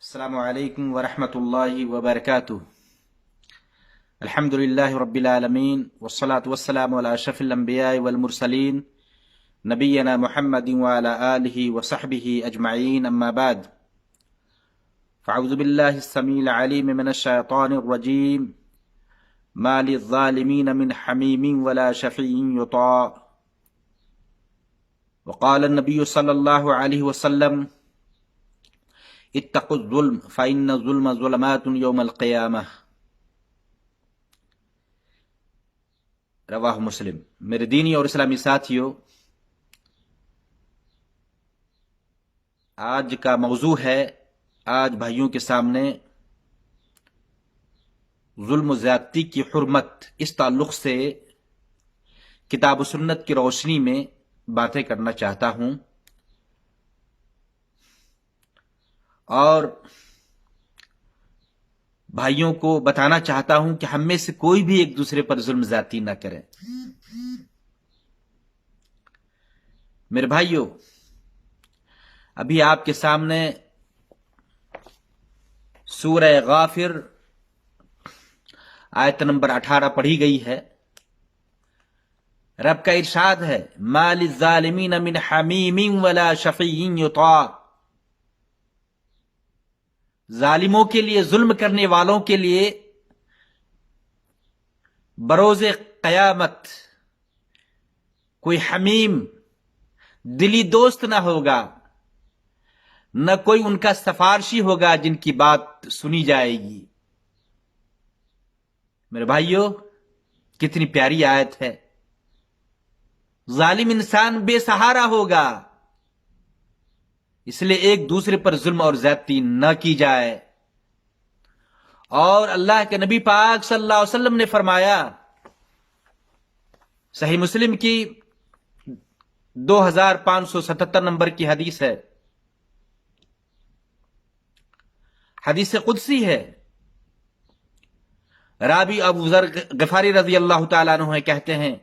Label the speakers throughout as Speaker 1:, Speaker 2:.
Speaker 1: السلام علیکم ورحمۃ اللہ وبرکاتہ۔ الحمد للہ رب العالمین والصلاة والسلام علی اشرف الانبیاء والمرسلین نبینا محمد وعلی آلہ وصحبہ اجمعین، اما بعد فاعوذ باللہ السمیع العلیم من الشیطان الرجیم، ما للظالمین من حمیم ولا شفیع یطاع، وقال النبی صلی اللہ علیہ وسلم اتقوا الظلم فإن الظلم ظلمات یوم القیامہ، رواہ مسلم۔ میرے دینی اور اسلامی ساتھیو، آج کا موضوع ہے، آج بھائیوں کے سامنے ظلم و زیادتی کی حرمت، اس تعلق سے کتاب و سنت کی روشنی میں باتیں کرنا چاہتا ہوں، اور بھائیوں کو بتانا چاہتا ہوں کہ ہم میں سے کوئی بھی ایک دوسرے پر ظلم زیادتی نہ کرے۔ میرے بھائیوں، ابھی آپ کے سامنے سورہ غافر آیت نمبر 18 پڑھی گئی ہے۔ رب کا ارشاد ہے، ما للظالمین من حمیم ولا شفیع یطاع، ظالموں کے لیے، ظلم کرنے والوں کے لیے بروز قیامت کوئی حمیم، دلی دوست نہ ہوگا، نہ کوئی ان کا سفارشی ہوگا جن کی بات سنی جائے گی۔ میرے بھائیوں، کتنی پیاری آیت ہے۔ ظالم انسان بے سہارا ہوگا، اس لیے ایک دوسرے پر ظلم اور زیادتی نہ کی جائے۔ اور اللہ کے نبی پاک صلی اللہ علیہ وسلم نے فرمایا، صحیح مسلم کی 2577 نمبر کی حدیث ہے، حدیث قدسی ہے، راوی ابو ذر غفاری رضی اللہ تعالیٰ عنہ کہتے ہیں،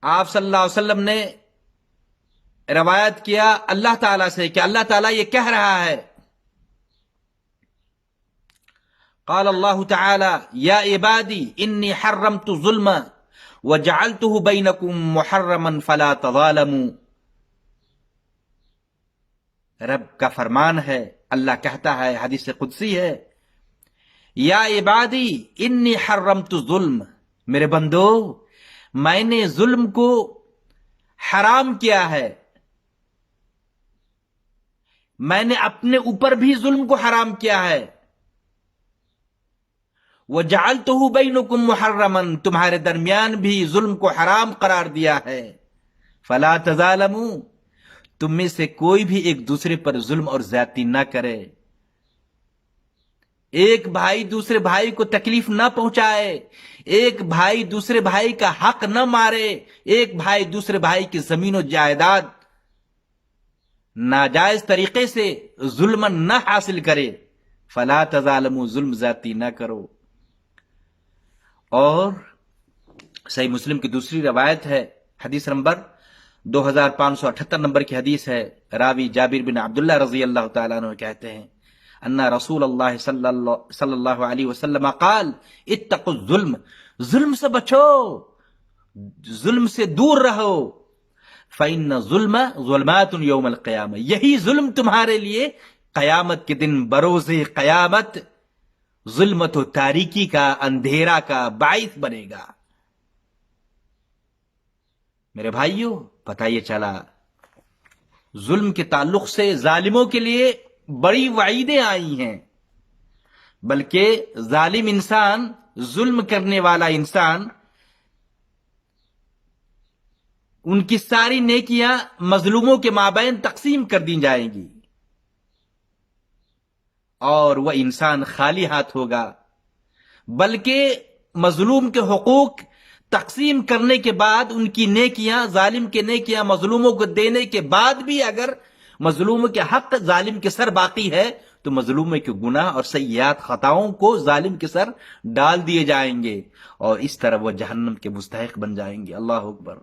Speaker 1: آپ صلی اللہ علیہ وسلم نے روایت کیا اللہ تعالیٰ سے کہ اللہ تعالیٰ یہ کہہ رہا ہے، قال اللہ تعالی یا عبادی انی حرمت الظلم وجعلته بینکم محرما فلا تظالموا۔ رب کا فرمان ہے، اللہ کہتا ہے، حدیث قدسی ہے، یا عبادی انی حرمت الظلم، میرے بندو میں نے ظلم کو حرام کیا ہے، میں نے اپنے اوپر بھی ظلم کو حرام کیا ہے، وَجَعَلْتُهُ بَيْنُكُمْ مُحَرَّمًا، تمہارے درمیان بھی ظلم کو حرام قرار دیا ہے، فَلَا تَظَالَمُوا، تم میں سے کوئی بھی ایک دوسرے پر ظلم اور زیادتی نہ کرے، ایک بھائی دوسرے بھائی کو تکلیف نہ پہنچائے، ایک بھائی دوسرے بھائی کا حق نہ مارے، ایک بھائی دوسرے بھائی کی زمین و جائیداد ناجائز طریقے سے ظلم نہ حاصل کرے، فلا تظالموا، ظلم زیادتی نہ کرو۔ اور صحیح مسلم کی دوسری روایت ہے، حدیث نمبر 2578 نمبر کی حدیث ہے، راوی جابر بن عبداللہ رضی اللہ تعالیٰ عنہ کہتے ہیں، ان رسول اللہ صلی اللہ علیہ وسلم قال اتقوا الظلم، ظلم سے بچو، ظلم سے دور رہو، فإن الظلم ظلمات یوم القیامہ، یہی ظلم تمہارے لیے قیامت کے دن بروز قیامت ظلمت و تاریکی کا، اندھیرا کا باعث بنے گا۔ میرے بھائیوں، پتہ یہ چلا ظلم کے تعلق سے ظالموں کے لیے بڑی وعیدیں آئی ہیں، بلکہ ظالم انسان، ظلم کرنے والا انسان، ان کی ساری نیکیاں مظلوموں کے مابین تقسیم کر دی جائیں گی، اور وہ انسان خالی ہاتھ ہوگا، بلکہ مظلوم کے حقوق تقسیم کرنے کے بعد ان کی نیکیاں، ظالم کے نیکیاں مظلوموں کو دینے کے بعد بھی اگر مظلوم کے حق ظالم کے سر باقی ہے تو مظلوم کے گناہ اور سیئات، خطاؤں کو ظالم کے سر ڈال دیے جائیں گے، اور اس طرح وہ جہنم کے مستحق بن جائیں گے۔ اللہ اکبر۔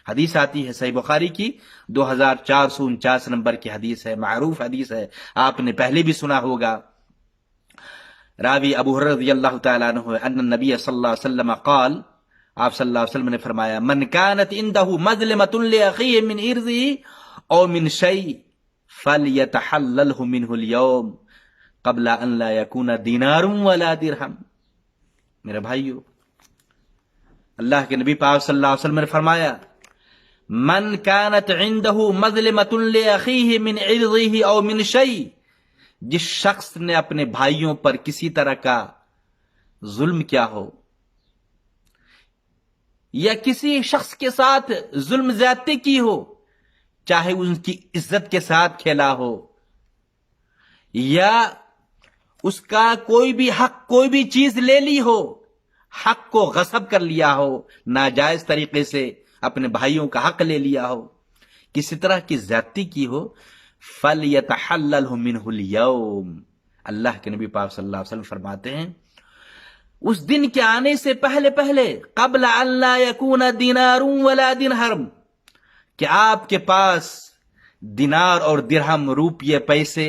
Speaker 1: حدیث آتی ہے صحیح بخاری کی 2449 نمبر کی حدیث ہے، معروف حدیث ہے، آپ نے پہلے بھی سنا ہوگا۔ راوی ابو ہریرہ رضی اللہ تعالیٰ عنہ ان النبی صلی اللہ علیہ وسلم قال، آپ صلی اللہ علیہ وسلم نے فرمایا، من كانت عنده مظلمة لأخيه من عرضه او من شيء فليتحلله منه اليوم قبل ان لا يكون دینار ولا درہم۔ میرے بھائیو، اللہ کے نبی پاک صلی اللہ علیہ وسلم نے فرمایا، من كانت عنده مظلمة لأخيه من عرضه او من شيء، جس شخص نے اپنے بھائیوں پر کسی طرح کا ظلم کیا ہو یا کسی شخص کے ساتھ ظلم زیادتی کی ہو، چاہے ان کی عزت کے ساتھ کھیلا ہو یا اس کا کوئی بھی حق، کوئی بھی چیز لے لی ہو، حق کو غصب کر لیا ہو، ناجائز طریقے سے اپنے بھائیوں کا حق لے لیا ہو، کسی طرح کی زیادتی کی ہو، فَلْيَتَحَلَّلْهُ مِنْهُ الْيَوْمِ، اللہ کے نبی پاک صلی اللہ علیہ وسلم فرماتے ہیں اس دن کے آنے سے پہلے پہلے، قبل ان لا یکون دینار ولا درہم، کہ آپ کے پاس دینار اور درہم، روپیے، پیسے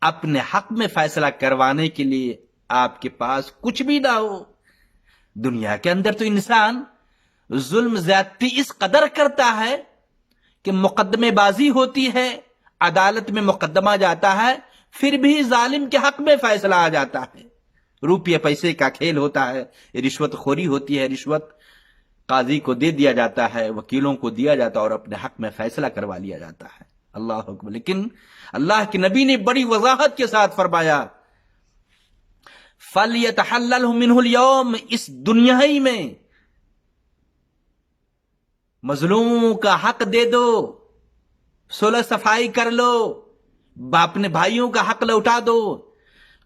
Speaker 1: اپنے حق میں فیصلہ کروانے کے لیے آپ کے پاس کچھ بھی نہ ہو۔ دنیا کے اندر تو انسان ظلم زیادتی اس قدر کرتا ہے کہ مقدمے بازی ہوتی ہے، عدالت میں مقدمہ جاتا ہے، پھر بھی ظالم کے حق میں فیصلہ آ جاتا ہے، روپیے پیسے کا کھیل ہوتا ہے، رشوت خوری ہوتی ہے، رشوت قاضی کو دے دیا جاتا ہے، وکیلوں کو دیا جاتا ہے اور اپنے حق میں فیصلہ کروا لیا جاتا ہے۔ اللہ اکبر۔ لیکن اللہ کے نبی نے بڑی وضاحت کے ساتھ فرمایا، فَلْيَتَحَلَّلْهُ مِنْهُ الْيَوْمِ، اس دنیا ہی میں مظلوموں کا حق دے دو، صلح صفائی کر لو، اپنے بھائیوں کا حق لوٹا دو،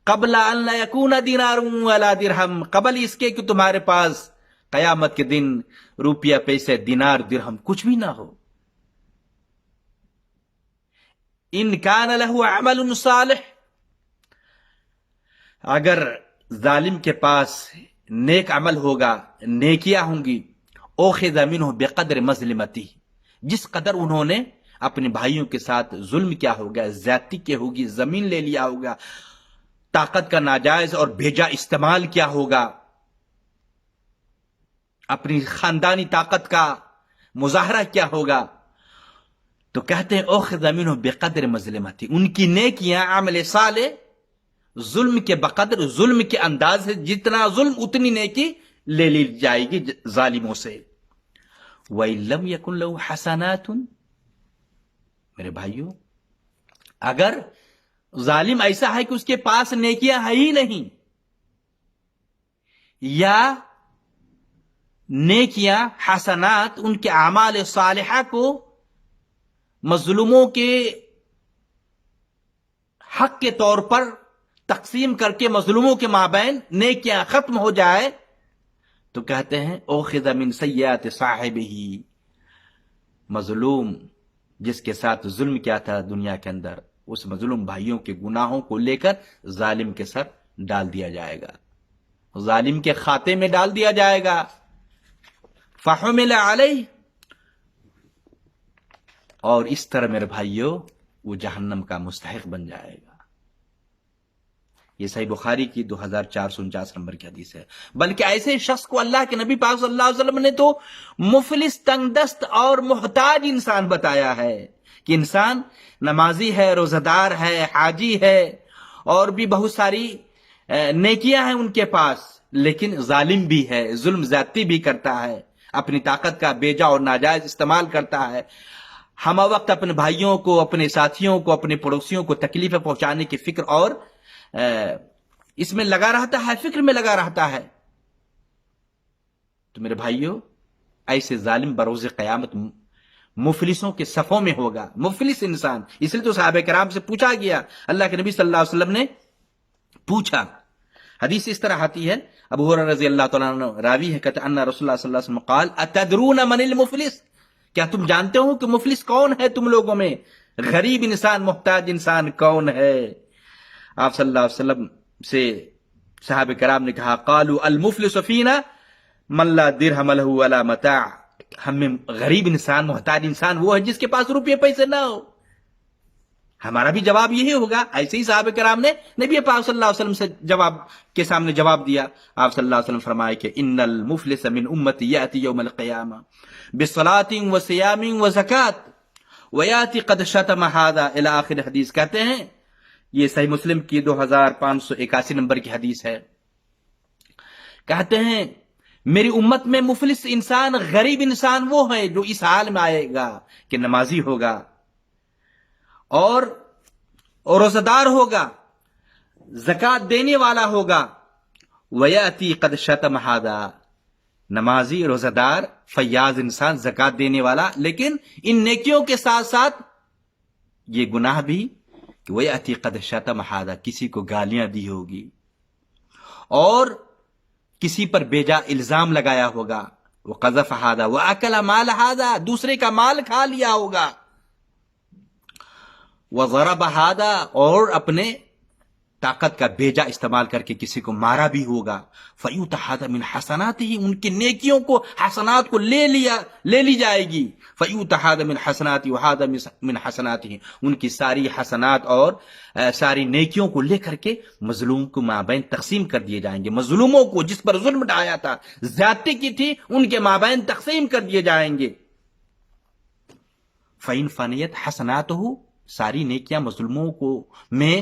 Speaker 1: قبل ان لا یکون دینار ولا درہم، قبل اس کے کہ تمہارے پاس قیامت کے دن روپیہ، پیسے، دینار، درہم کچھ بھی نہ ہو۔ ان کان لہ عمل صالح، اگر ظالم کے پاس نیک عمل ہوگا، نیکیاں ہوں گی، اخذ منہ بقدر مظلمتی، جس قدر انہوں نے اپنے بھائیوں کے ساتھ ظلم کیا ہوگا، زیادتی کی ہوگی، زمین لے لیا ہوگا، طاقت کا ناجائز اور بھیجا استعمال کیا ہوگا، اپنی خاندانی طاقت کا مظاہرہ کیا ہوگا، تو کہتے ہیں اخذ منہ بقدر مظلمتی، ان کی نیکیاں، عمل صالح ظلم کے بقدر، ظلم کے انداز سے، جتنا ظلم اتنی نیکی لے لی جائے گی ظالموں سے۔ وَإِن لَمْ يَكُنْ لَهُ حَسَنَاتٌ، میرے بھائیو، اگر ظالم ایسا ہے کہ اس کے پاس نیکیاں ہے ہی نہیں، یا نیکیاں، حسنات، ان کے اعمال صالحہ کو مظلوموں کے حق کے طور پر تقسیم کر کے مظلوموں کے مابین نیکیاں ختم ہو جائے، تو کہتے ہیں اخذ من سیئات صاحبہ، مظلوم جس کے ساتھ ظلم کیا تھا دنیا کے اندر، اس مظلوم بھائیوں کے گناہوں کو لے کر ظالم کے سر ڈال دیا جائے گا، ظالم کے کھاتے میں ڈال دیا جائے گا، فحمل علیہ، اور اس طرح میرے بھائیوں وہ جہنم کا مستحق بن جائے گا۔ یہ صحیح بخاری کی 2449 نمبر کی حدیث ہے۔ بلکہ ایسے شخص کو اللہ کے نبی پاک صلی اللہ علیہ وسلم نے تو مفلس، تنگ دست اور محتاج انسان بتایا ہے، کہ انسان نمازی ہے، روزہ دار ہے، حاجی ہے، اور بھی بہت ساری نیکیاں ہیں ان کے پاس، لیکن ظالم بھی ہے، ظلم زیادتی بھی کرتا ہے، اپنی طاقت کا بیجا اور ناجائز استعمال کرتا ہے، ہم وقت اپنے بھائیوں کو، اپنے ساتھیوں کو، اپنے پڑوسیوں کو تکلیفیں پہنچانے کی فکر اور اس میں لگا رہتا ہے، فکر میں لگا رہتا ہے۔ تو میرے بھائیوں، ایسے ظالم بروز قیامت مفلسوں کے صفوں میں ہوگا، مفلس انسان۔ اس لیے تو صحابہ کرام سے پوچھا گیا، اللہ کے نبی صلی اللہ علیہ وسلم نے پوچھا، حدیث اس طرح آتی ہے، ابو ہریرہ رضی اللہ تعالیٰ عنہ راوی ہے، کہتے ہیں ان رسول اللہ صلی اللہ علیہ وسلم قال اتدرون من المفلس، کیا تم جانتے ہو کہ مفلس کون ہے تم لوگوں میں؟ غریب انسان، محتاج انسان کون ہے؟ آپ صلی اللہ علیہ وسلم سے صحابہ کرام نے کہا، قالوا المفلس فینا من لا درہم له ولا متاع، ہم میں غریب انسان، محتاج انسان وہ ہے جس کے پاس روپے پیسے نہ ہو. ہمارا بھی جواب یہی ہوگا. ایسے ہی صحابہ کرام نے نبی پاک صلی اللہ علیہ وسلم سے جواب کے سامنے جواب دیا. آپ صلی اللہ علیہ وسلم فرمائے کہ ان المفلس من امتی یاتی یوم القیامہ بصلاۃ وصیام وزکات ویاتی قد شتم ھذا الی آخر حدیث. کہتے ہیں یہ صحیح مسلم کی 2581 نمبر کی حدیث ہے. کہتے ہیں میری امت میں مفلس انسان، غریب انسان وہ ہے جو اس حال میں آئے گا کہ نمازی ہوگا اور روزہ دار ہوگا، زکات دینے والا ہوگا. ویاتی قد شتم ھذا، نمازی، روزہ دار، فیاض انسان، زکات دینے والا، لیکن ان نیکیوں کے ساتھ ساتھ یہ گناہ بھی کہ ویاتی قد شتم ھذا، کسی کو گالیاں دی ہوگی اور کسی پر بیجا الزام لگایا ہوگا. وقذف ھذا واکل مال ھذا، دوسرے کا مال کھا لیا ہوگا. وضرب ھذا، اور اپنے طاقت کا بیجا استعمال کر کے کسی کو مارا بھی ہوگا. فیؤتی ھذا من حسناتہ، ان کی نیکیوں کو، حسنات کو لے لی جائے گی. فیؤتی ھذا من حسناتہ وھذا من حسناتہ، ان کی ساری حسنات اور ساری نیکیوں کو لے کر کے مظلوم کو مابین تقسیم کر دیے جائیں گے. مظلوموں کو، جس پر ظلم ڈھایا تھا، زیادتی کی تھی، ان کے مابین تقسیم کر دیے جائیں گے. فَإِن فَنِيَتْ حَسَنَاتُهُ، ساری نیکیاں مظلوموں کو میں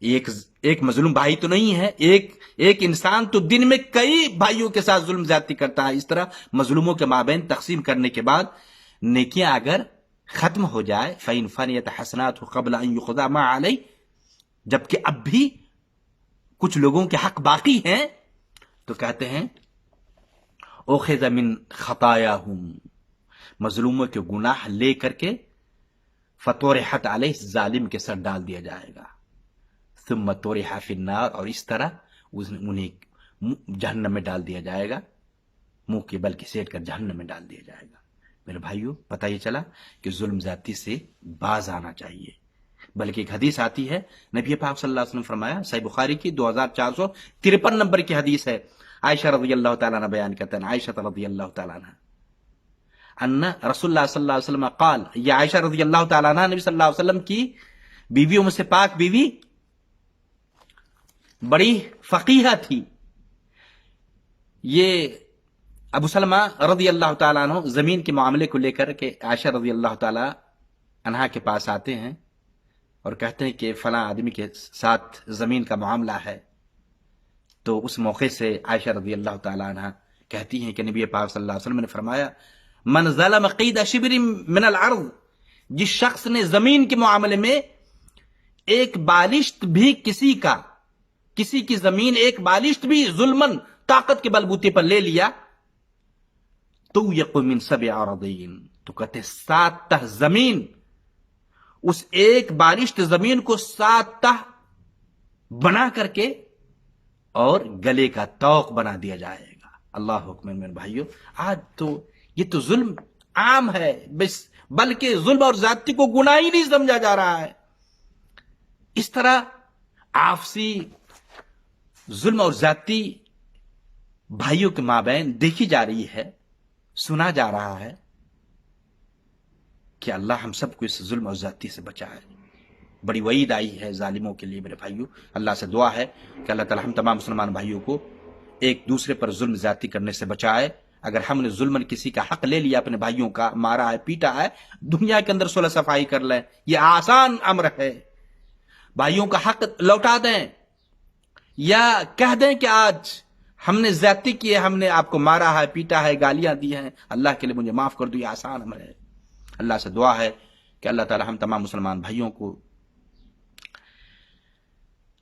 Speaker 1: ایک مظلوم بھائی تو نہیں ہے، ایک انسان تو دن میں کئی بھائیوں کے ساتھ ظلم زیادتی کرتا ہے. اس طرح مظلوموں کے مابین تقسیم کرنے کے بعد نیکیاں اگر ختم ہو جائے، فَإِن فَنِيَتْ حَسَنَاتُهُ قَبْلَ أَن يُقْضَىٰ مَا عَلَيْهِ، جبکہ اب بھی کچھ لوگوں کے حق باقی ہیں، تو کہتے ہیں اُخِذَ مِن خَطَایَاهُمْ، مظلوموں کے گناہ لے کر کے فَطُرِحَتْ عَلَيْهِ، ظالم کے سر ڈال دیا جائے گا. ثُمَّ طُرِحَ فِي النَّارِ، اور اس طرح انہیں جہنم میں ڈال دیا جائے گا، منہ کے بل گھسیٹ کر جہنم میں ڈال دیا جائے گا. میرے بھائیو، پتہ یہ چلا کہ ظلم زیادتی سے باز آنا چاہیے. بلکہ ایک حدیث آتی ہے، نبی پاک صلی اللہ علیہ وسلم فرمایا، صحیح بخاری کی 2453 نمبر کی حدیث ہے. عائشہ رضی اللہ تعالیٰ عنہ بیان کرتے ہیں، عائشہ رضی اللہ تعالیٰ عنہ ان رسول اللہ صلی اللہ علیہ وسلم قال، یہ عائشہ رضی اللہ تعالیٰ عنہ نبی صلی اللہ علیہ وسلم کی بیویوں میں سے پاک بیوی، بڑی فقیہ تھی. یہ ابو سلمہ رضی اللہ تعالیٰ عنہ زمین کے معاملے کو لے کر کے عائشہ رضی اللہ تعالیٰ عنہ کے پاس آتے ہیں اور کہتے ہیں کہ فلاں آدمی کے ساتھ زمین کا معاملہ ہے. تو اس موقع سے عائشہ رضی اللہ تعالیٰ عنہ کہتی ہیں کہ نبی پاک صلی اللہ علیہ وسلم نے فرمایا، من ظلم قید شبر من الارض، جس شخص نے زمین کے معاملے میں ایک بالشت بھی کسی کی زمین ایک بالشت بھی ظلمن، طاقت کے بلبوتے پر لے لیا، تو یقوم من 7 اراضین، تو کہتے 7 تہ زمین، اس ایک بالشت زمین کو 7 تہ بنا کر کے اور گلے کا طوق بنا دیا جائے گا. اللہ حکم. میرے بھائیو، آج تو یہ تو ظلم عام ہے، بلکہ ظلم اور زیادتی کو گناہ ہی نہیں سمجھا جا رہا ہے. اس طرح آپسی ظلم اور زیادتی بھائیوں کے مابین دیکھی جا رہی ہے، سنا جا رہا ہے. کہ اللہ ہم سب کو اس ظلم اور زیادتی سے بچائے. بڑی وعید آئی ہے ظالموں کے لیے. میرے بھائیوں، اللہ سے دعا ہے کہ اللہ تعالی ہم تمام مسلمان بھائیوں کو ایک دوسرے پر ظلم زیادتی کرنے سے بچائے. اگر ہم نے ظلمن کسی کا حق لے لیا، اپنے بھائیوں کا مارا ہے، پیٹا ہے، دنیا کے اندر صلح صفائی کر لیں، یہ آسان امر ہے. بھائیوں کا حق لوٹا دیں، یا کہہ دیں کہ آج ہم نے زیادتی کی ہے، ہم نے آپ کو مارا ہے، پیٹا ہے، گالیاں دی ہیں، اللہ کے لیے مجھے معاف کر دو. یہ آسان امر ہے. اللہ سے دعا ہے کہ اللہ تعالی ہم تمام مسلمان بھائیوں کو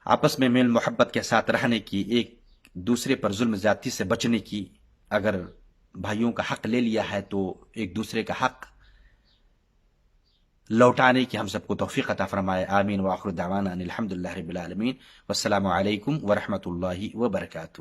Speaker 1: آپس میں میل محبت کے ساتھ رہنے کی، ایک دوسرے پر ظلم زیادتی سے بچنے کی، اگر بھائیوں کا حق لے لیا ہے تو ایک دوسرے کا حق لوٹانے کی ہم سب کو توفیق عطا فرمائے. آمین. وآخر دعوانا ان الحمدللہ رب العالمین. والسلام علیکم ورحمۃ اللہ وبرکاتہ.